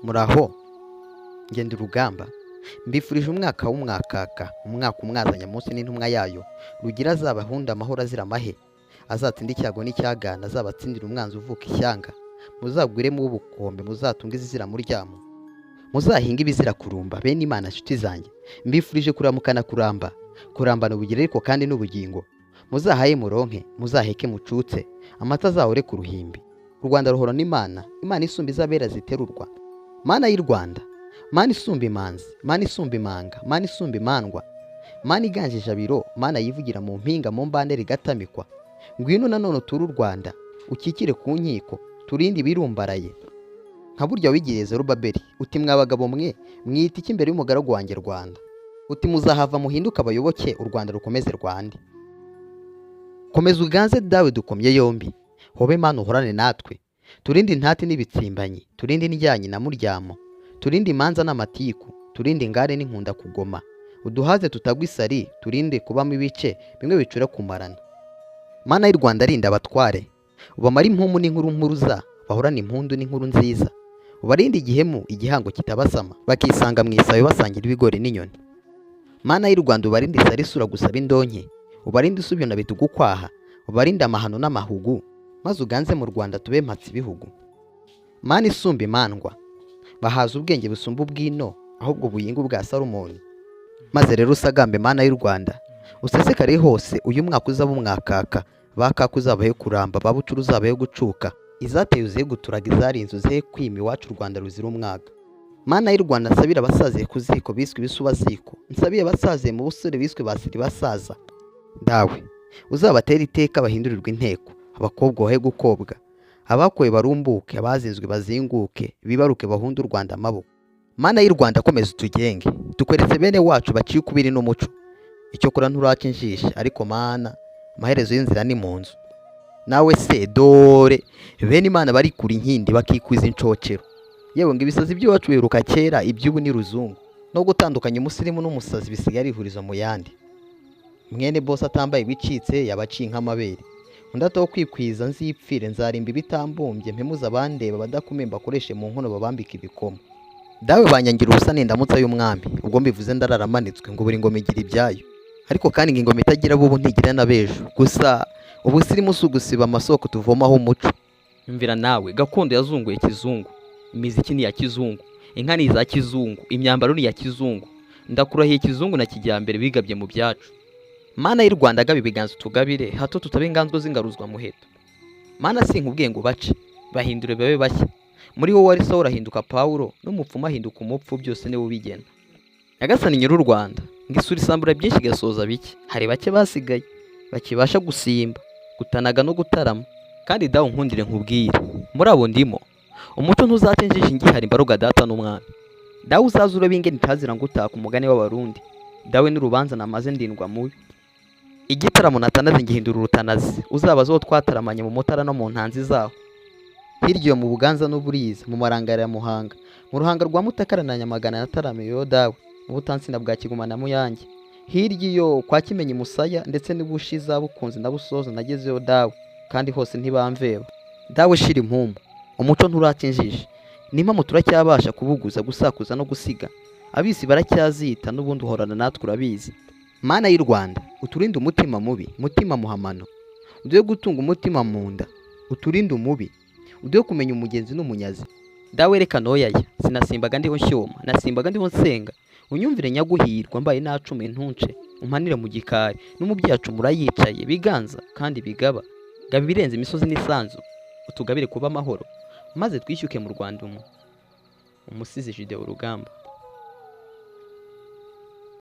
Muraho ngenda urugamba mbifurije umwaka w'umwakaka, umwaka umwazanya munsi n'intumwa yayo, rugira azabahunda amahoro azira amahe, azatsinde icyago n'icyagana, azabatsindira umwanzi uvuka ishyanga, muzagwiremo ubukombe, muzatunge izizira muryamo, muzahinga ibizira kurumba, bene Imana nshuti zanjye, mbifurije kuramukana kuramba, kurambana ubugire ariko kandi n'ubugingo, muzahaye muronke, muzaheke mucutse, amata azahore ku ruhimbi, u Rwanda ruhorana Imana, Imana isumba izabera ziterurwa, Mana y'u Rwanda, Mana isumba imanzi, Mana isumba imanga, Mana isumba imandwa, Mana iganje jabiro, Mana yivugira mu mpinga mu mbandere igatamikwa, ngwino nanone uture u Rwanda, ukikire ku nkiko, turinde ibirumbaraye, nka burya wigiriye Zerubabeli, uti mwa bagabo mwe, mwita iki imbere y'umugaragu wanjye Rwanda, uti muzahava muhinduka abayoboke, u Rwanda rukomeze Rwanda. Komeza uganze dawe dukomye yombi, hobe Mana uhorane natwe, turinde intati n'ibitsimbanyi, turinde indyanyi na muryamo, turinde imanza n'amatiku, turinde ingare n'inkunda kugoma, uduhaze tutagwa isari, turinde kubamo ibice bimwe bicura kumarana. Mana y'u Rwanda arinda abatware, ubamara impumu n'inkuru mpuruza, bahorana impundu n'inkuru nziza, ubarinde igihemu igihango kitabasama, bakisanga mu isayo basangira ibigori n'inyoni. Mana y'u Rwanda ubarinde isari isura gusaba indonke, ubarinde isubyo na bitugukwaha, ubarinde amahano n'amahugu, maze uganze mu Rwanda tube mpatsi ibihugu. Mana isumba imandwa, bahaza ubwenge busumba ubwino, ahubwo buyinga ubwa Salomoni, maze rero usagambe Mana y'u Rwanda, usesekare hose, uyu mwaka uzaba umwakaka, bakaka uzabahe kuramba, babucuru uzabahe gucuka, izateye uzihe guturaga, izarinze uzihe kwima, iwacu u Rwanda ruzira umwaga. Mana y'u Rwanda nsabira abasaziye ku ziko biswe ibisubaziko, nsabiye abasaziye mu busore biswe basiri basaza, dawe uzabatera iteka bahindurirwa inteko, abakobwa bahe gukobwa, abakoye barumbuke, abazinzwe bazinguke, bibaruke bahunde u Rwanda amaboko. Mana y'u Rwanda komeza utugenge, tukweretse bene wacu baciye ukubiri n'umuco, icyo kora nturaca injisha, ariko Mana amaherezo y'inzira ni mu nzu. Nawe se dore bene Imana bari kuri inkindi bakikwiza incocero, yewe ngo ibisazi by'iwacu biruka kera, iby'ubu ni ruzungu, no gutandukanya umusirimu n'umusazi bisigaye ari ihurizo mu yandi. Mwene bose atambaye ibicitse yabaciye nk'amabere, undi ataho kwikwiza nzipfire, nzarimba ibitambumbye, mpemuza abandeba, badakumemba bakoreshe mu nkono babambika ibikomo. Dawe banyangira ubusa n'indamutsa y'umwami, ubwo mbivuze ndararamanitswe, ngo buri ngoma igira ibyayo, ariko kandi ngo ingoma itagira bubu ntigira n'abejo, gusa ubusirimu si ugusiba amasoko tuvomaho umuco. Mvira nawe gakondo yazunguye kizungu, imiziki ni ya kizungu, inka ni iza kizungu, imyambaro ni ya kizungu, ndakurahiye kizungu na kijyambere bigabye mu byacu. Mana y'u Rwanda gabi ibiganza utugabire, hato tutaba inganzwa z'ingaruzwa muheto. Mana sinkubwiye ngo bace, bahindure babe bashya, muri wowe wari Sawuli ahinduka Pawulo, n'umupfumu ahinduka umupfu, byose niwe ubigena. Nyagasani nyiri u Rwanda, ngo isura isambura byinshi igasoza bike, hari bake basigaye bakibasha gusimba, gutanaga no gutarama, kandi dawe nkundire nkubwire, muri abo ndimo, umuco ntuzaca injiji ngihari imbaruga data n'umwami. Dawe uzaza urabe ingene itazira ngo utaka umugani w'abarundi, dawe n'urubanza namaze ndindwa mubi, igitaramo natanaze ngihindura urutanazi, uzabaza uwo twataramanye mu mutara no mu ntanzi zaho, hirya iyo mu Buganza n'Uburiza, mu marangara ya Muhanga, mu ruhanga rwa Mutakara na Nyamagana nataramiye yo dawe, mu Butansina bwa Kiguma na Muyange, hirya iyo kwa Kimenyi Musaya, ndetse n'Ubushiza Bukunzi na Busozo nagezeyo dawe, kandi hose ntibamveba. Dawe shira impumbu, umuco nturaca injiji, n'impamo turacyabasha kubuguza, gusakuza no gusiga, abisi baracyazita, n'ubundi uhorana natwe urabizi. Mana y'u Rwanda uturinde umutima mubi, mutima muhamano, uduhe gutunga umutima mu nda, uturinde umubi, uduhe kumenya umugenzi n'umunyazi. Dawe reka noyaya, sinasimbaga ndiho nshyoma, nasimbaga ndiho nsenga, unyumvire nyaguhirwa, mbaye nacume ntunce, umpanire mu gikari, n'umubyacu murayicaye, biganza kandi bigaba, gaba ibirenze imisozi n'isanzu, utugabire kuba amahoro, maze twishyuke mu Rwanda. Umusizi Jide urugamba.